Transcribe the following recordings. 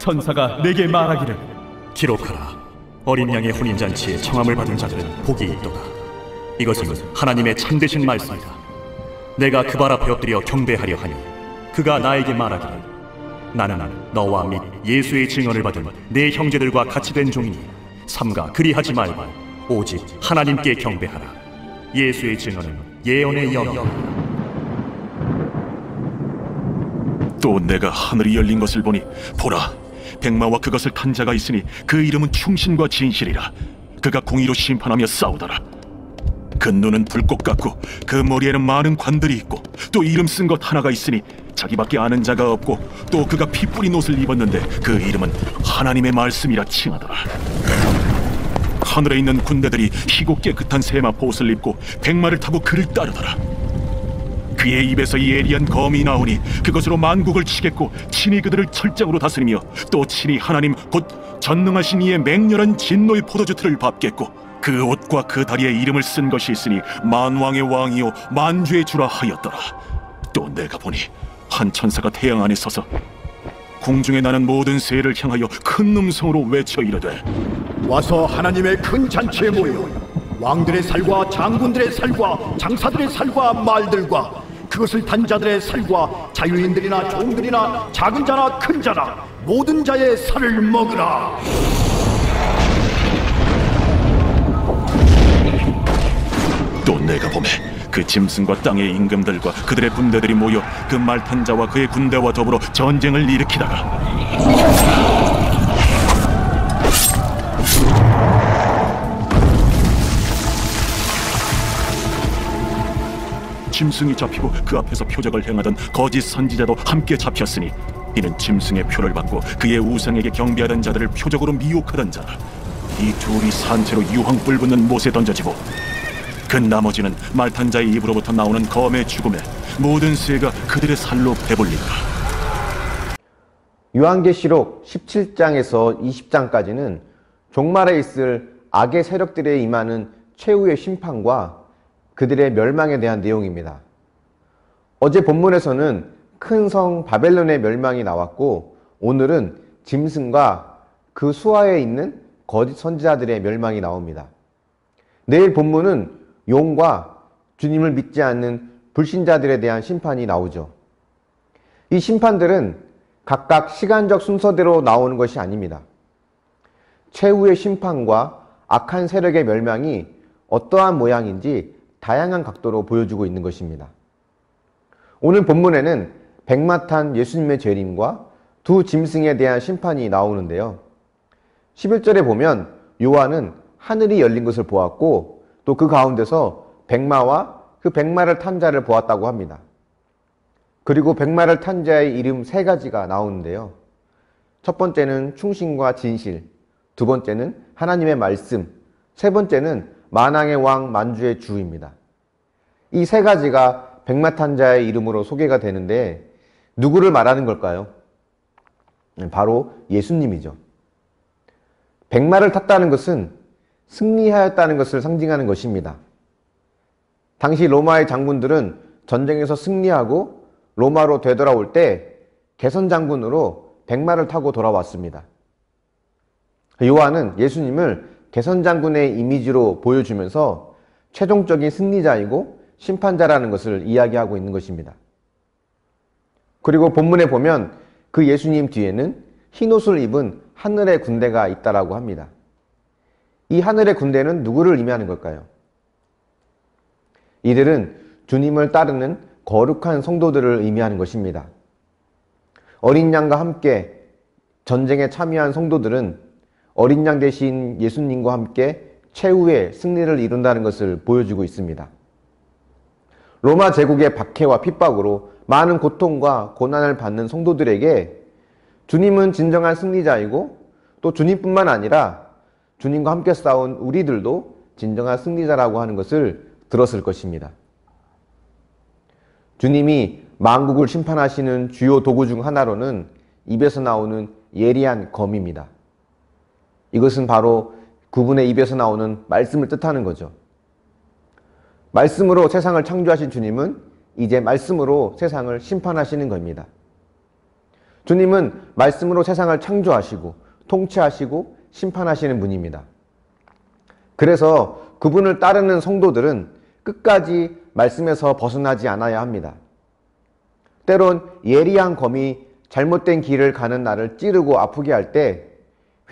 천사가 내게 말하기를, 기록하라. 어린 양의 혼인잔치에 청함을 받은 자들은 복이 있도다. 이것은 하나님의 참되신 말씀이다. 내가 그 발 앞에 엎드려 경배하려 하니 그가 나에게 말하기를, 나는 너와 및 예수의 증언을 받은 내 형제들과 같이 된 종이니 삼가 그리하지 말고 오직 하나님께 경배하라. 예수의 증언은 예언의 영이다. 또 내가 하늘이 열린 것을 보니 보라, 백마와 그것을 탄 자가 있으니 그 이름은 충신과 진실이라. 그가 공의로 심판하며 싸우더라. 그 눈은 불꽃 같고 그 머리에는 많은 관들이 있고 또 이름 쓴 것 하나가 있으니 자기밖에 아는 자가 없고 또 그가 피 뿌린 옷을 입었는데 그 이름은 하나님의 말씀이라 칭하더라. 하늘에 있는 군대들이 희고 깨끗한 세마포 옷을 입고 백마를 타고 그를 따르더라. 그의 입에서 예리한 검이 나오니 그것으로 만국을 치겠고 친히 그들을 철장으로 다스리며 또 친히 하나님 곧 전능하신 이의 맹렬한 진노의 포도주 틀을 밟겠고 그 옷과 그 다리에 이름을 쓴 것이 있으니 만왕의 왕이요 만주의 주라 하였더라. 또 내가 보니 한 천사가 태양 안에 서서 공중에 나는 모든 새를 향하여 큰 음성으로 외쳐 이르되, 와서 하나님의 큰 잔치에 모여 왕들의 살과 장군들의 살과 장사들의 살과 말들과 그것을 단 자들의 살과 자유인들이나 종들이나 작은 자나 큰 자나 모든 자의 살을 먹으라. 또 내가 보매 그 짐승과 땅의 임금들과 그들의 군대들이 모여 그 말 탄 자와 그의 군대와 더불어 전쟁을 일으키다가 짐승이 잡히고 그 앞에서 표적을 행하던 거짓 선지자도 함께 잡혔으니 이는 짐승의 표를 받고 그의 우상에게 경배하던 자들을 표적으로 미혹하던 자라. 이 둘이 산채로 유황불 붙는 못에 던져지고 그 나머지는 말탄 자의 입으로부터 나오는 검의 죽음에 모든 새가 그들의 살로 배불리더라. 요한계시록 17장에서 20장까지는 종말에 있을 악의 세력들에 임하는 최후의 심판과 그들의 멸망에 대한 내용입니다. 어제 본문에서는 큰 성 바벨론의 멸망이 나왔고, 오늘은 짐승과 그 수하에 있는 거짓 선지자들의 멸망이 나옵니다. 내일 본문은 용과 주님을 믿지 않는 불신자들에 대한 심판이 나오죠. 이 심판들은 각각 시간적 순서대로 나오는 것이 아닙니다. 최후의 심판과 악한 세력의 멸망이 어떠한 모양인지 다양한 각도로 보여주고 있는 것입니다. 오늘 본문에는 백마 탄 예수님의 재림과 두 짐승에 대한 심판이 나오는데요. 11절에 보면 요한은 하늘이 열린 것을 보았고 또 그 가운데서 백마와 그 백마를 탄 자를 보았다고 합니다. 그리고 백마를 탄 자의 이름 세 가지가 나오는데요. 첫 번째는 충신과 진실, 두 번째는 하나님의 말씀, 세 번째는 만왕의 왕 만주의 주입니다. 이 세 가지가 백마 탄 자의 이름으로 소개가 되는데 누구를 말하는 걸까요? 바로 예수님이죠. 백마를 탔다는 것은 승리하였다는 것을 상징하는 것입니다. 당시 로마의 장군들은 전쟁에서 승리하고 로마로 되돌아올 때 개선 장군으로 백마를 타고 돌아왔습니다. 요한은 예수님을 개선 장군의 이미지로 보여주면서 최종적인 승리자이고 심판자라는 것을 이야기하고 있는 것입니다. 그리고 본문에 보면 그 예수님 뒤에는 흰옷을 입은 하늘의 군대가 있다라고 합니다. 이 하늘의 군대는 누구를 의미하는 걸까요? 이들은 주님을 따르는 거룩한 성도들을 의미하는 것입니다. 어린 양과 함께 전쟁에 참여한 성도들은 어린 양 대신 예수님과 함께 최후의 승리를 이룬다는 것을 보여주고 있습니다. 로마 제국의 박해와 핍박으로 많은 고통과 고난을 받는 성도들에게 주님은 진정한 승리자이고 또 주님뿐만 아니라 주님과 함께 싸운 우리들도 진정한 승리자라고 하는 것을 들었을 것입니다. 주님이 만국을 심판하시는 주요 도구 중 하나로는 입에서 나오는 예리한 검입니다. 이것은 바로 그분의 입에서 나오는 말씀을 뜻하는 거죠. 말씀으로 세상을 창조하신 주님은 이제 말씀으로 세상을 심판하시는 겁니다. 주님은 말씀으로 세상을 창조하시고 통치하시고 심판하시는 분입니다. 그래서 그분을 따르는 성도들은 끝까지 말씀에서 벗어나지 않아야 합니다. 때론 예리한 검이 잘못된 길을 가는 나를 찌르고 아프게 할 때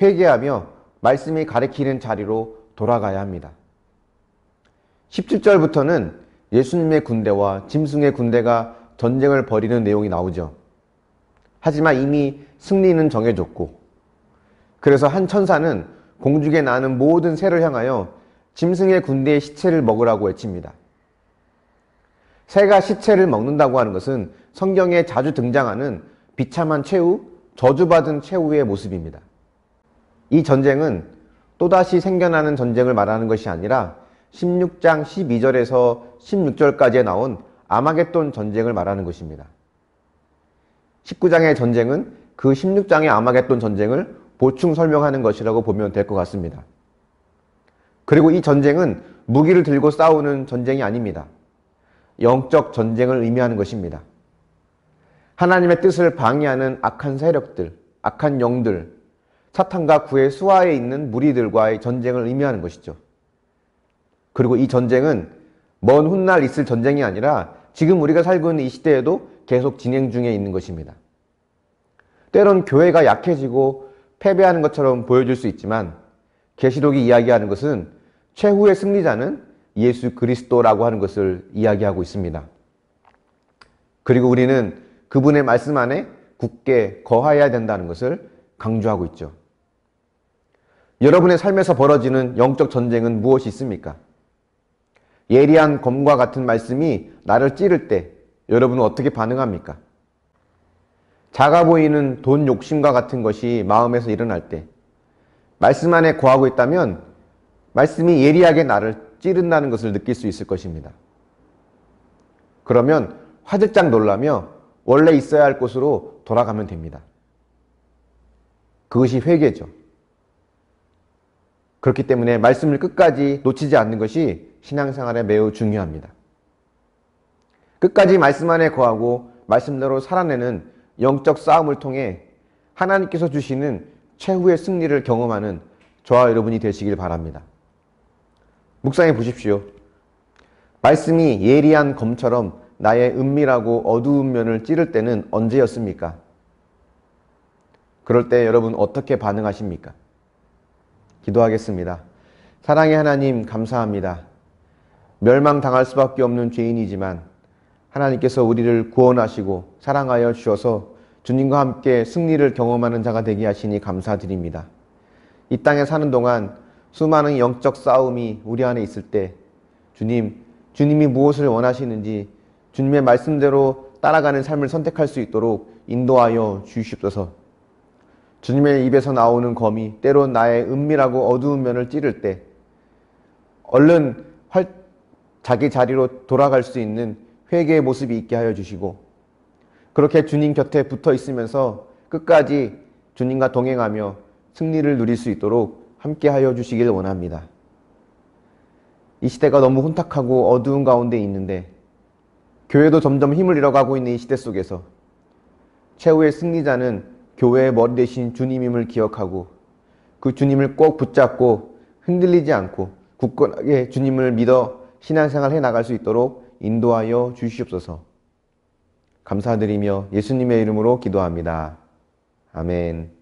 회개하며 말씀이 가리키는 자리로 돌아가야 합니다. 17절부터는 예수님의 군대와 짐승의 군대가 전쟁을 벌이는 내용이 나오죠. 하지만 이미 승리는 정해졌고, 그래서 한 천사는 공중에 나는 모든 새를 향하여 짐승의 군대의 시체를 먹으라고 외칩니다. 새가 시체를 먹는다고 하는 것은 성경에 자주 등장하는 비참한 최후, 저주받은 최후의 모습입니다. 이 전쟁은 또다시 생겨나는 전쟁을 말하는 것이 아니라 16장 12절에서 16절까지에 나온 아마겟돈 전쟁을 말하는 것입니다. 19장의 전쟁은 그 16장의 아마겟돈 전쟁을 보충 설명하는 것이라고 보면 될 것 같습니다. 그리고 이 전쟁은 무기를 들고 싸우는 전쟁이 아닙니다. 영적 전쟁을 의미하는 것입니다. 하나님의 뜻을 방해하는 악한 세력들, 악한 영들, 사탄과 그의 수하에 있는 무리들과의 전쟁을 의미하는 것이죠. 그리고 이 전쟁은 먼 훗날 있을 전쟁이 아니라 지금 우리가 살고 있는 이 시대에도 계속 진행 중에 있는 것입니다. 때론 교회가 약해지고 패배하는 것처럼 보여질 수 있지만 계시록이 이야기하는 것은 최후의 승리자는 예수 그리스도라고 하는 것을 이야기하고 있습니다. 그리고 우리는 그분의 말씀 안에 굳게 거하여야 된다는 것을 강조하고 있죠. 여러분의 삶에서 벌어지는 영적 전쟁은 무엇이 있습니까? 예리한 검과 같은 말씀이 나를 찌를 때 여러분은 어떻게 반응합니까? 작아 보이는 돈 욕심과 같은 것이 마음에서 일어날 때 말씀 안에 거하고 있다면 말씀이 예리하게 나를 찌른다는 것을 느낄 수 있을 것입니다. 그러면 화들짝 놀라며 원래 있어야 할 곳으로 돌아가면 됩니다. 그것이 회개죠. 그렇기 때문에 말씀을 끝까지 놓치지 않는 것이 신앙생활에 매우 중요합니다. 끝까지 말씀 안에 거하고 말씀대로 살아내는 영적 싸움을 통해 하나님께서 주시는 최후의 승리를 경험하는 저와 여러분이 되시길 바랍니다. 묵상해 보십시오. 말씀이 예리한 검처럼 나의 은밀하고 어두운 면을 찌를 때는 언제였습니까? 그럴 때 여러분 어떻게 반응하십니까? 기도하겠습니다. 사랑의 하나님, 감사합니다. 멸망당할 수밖에 없는 죄인이지만 하나님께서 우리를 구원하시고 사랑하여 주셔서 주님과 함께 승리를 경험하는 자가 되게 하시니 감사드립니다. 이 땅에 사는 동안 수많은 영적 싸움이 우리 안에 있을 때 주님이 무엇을 원하시는지 주님의 말씀대로 따라가는 삶을 선택할 수 있도록 인도하여 주시옵소서. 주님의 입에서 나오는 검이 때론 나의 은밀하고 어두운 면을 찌를 때 얼른 자기 자리로 돌아갈 수 있는 회개의 모습이 있게 하여 주시고, 그렇게 주님 곁에 붙어 있으면서 끝까지 주님과 동행하며 승리를 누릴 수 있도록 함께 하여 주시길 원합니다. 이 시대가 너무 혼탁하고 어두운 가운데 있는데 교회도 점점 힘을 잃어가고 있는 이 시대 속에서 최후의 승리자는 교회의 머리 대신 주님임을 기억하고 그 주님을 꼭 붙잡고 흔들리지 않고 굳건하게 주님을 믿어 신앙생활 해나갈 수 있도록 인도하여 주시옵소서. 감사드리며 예수님의 이름으로 기도합니다. 아멘.